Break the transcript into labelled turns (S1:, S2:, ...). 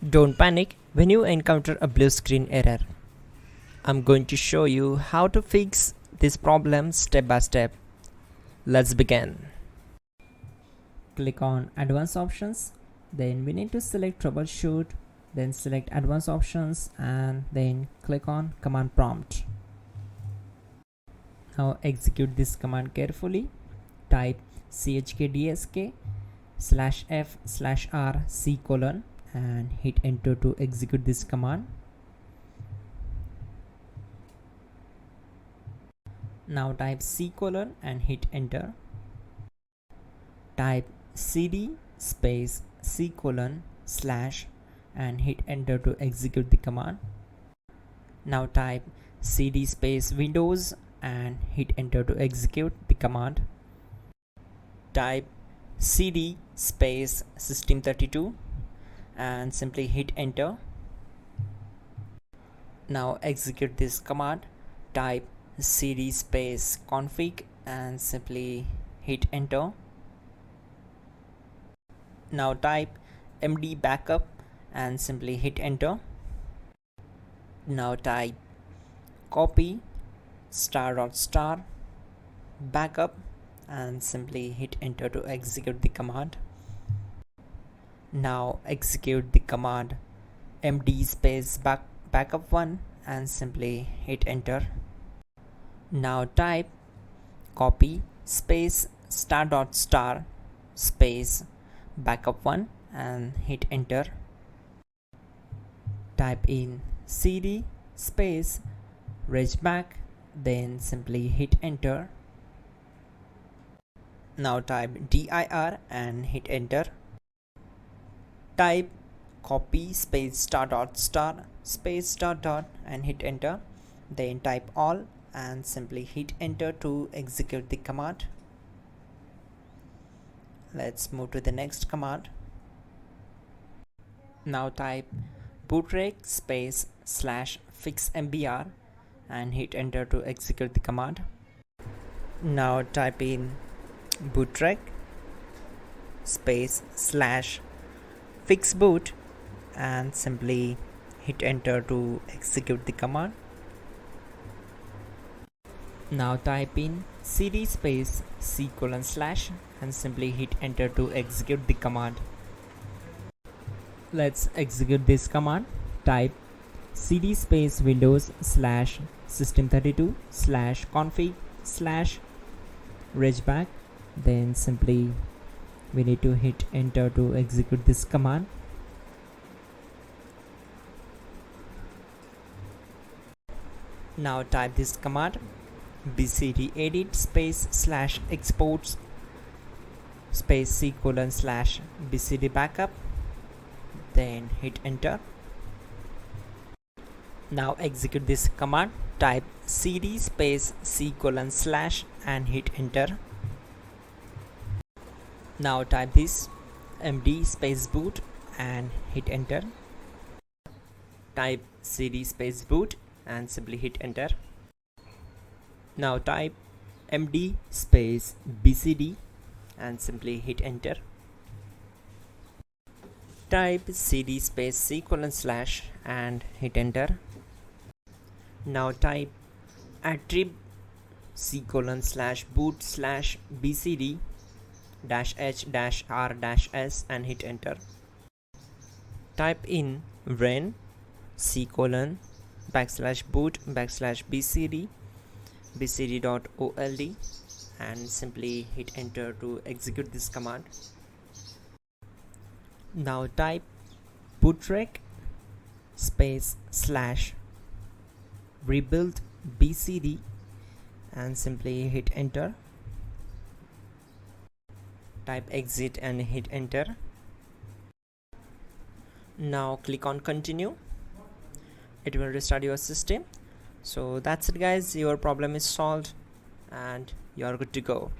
S1: Don't panic when you encounter a blue screen error. I'm going to show you how to fix this problem step by step. Let's begin. Click on Advanced Options, then we need to select Troubleshoot, then select Advanced Options and then click on Command Prompt. Now execute this command carefully. Type chkdsk/f/r:" and hit enter to execute this command. Now type C:" and hit enter. Type cd space C:/ and hit enter to execute the command. Now type cd space Windows and hit enter to execute the command. Type cd space System32 and simply hit enter. Now execute this command. Type cd space config and simply hit enter. Now type md backup and simply hit enter. Now type copy *** backup and simply hit enter to execute the command. Now execute the command md space backup1 and simply hit enter. Now type copy space ** space backup1 and hit enter. Type in cd space regback, then simply hit enter. Now type dir and hit enter. Type copy space ** space ... and hit enter. Then type all and simply hit enter to execute the command. Let's move to the next command. Now type bootrec space /fixmbr and hit enter to execute the command. Now type in bootrec space /fixboot and simply hit enter to execute the command. Now type in cd space C:/ and simply hit enter to execute the command. Let's execute this command. Type cd space Windows /system32/config/regback, then simply we need to hit enter to execute this command. Now type this command bcd edit space /exports space C:/ bcd backup, then hit enter. Now execute this command. Type cd space C:/ and hit enter. Now type this md space boot and hit enter. Type cd space boot and simply hit enter. Now type md space bcd and simply hit enter. Type cd space C:/ and hit enter. Now type attrib C:/boot/bcd-h-r-s and hit enter. Type in ren C:/boot/bcd bcd.old and simply hit enter to execute this command. Now type bootrec space /rebuild bcd and simply hit enter. Type exit and hit enter. Now click on continue. It will restart your system. So that's it guys, your problem is solved and you're good to go.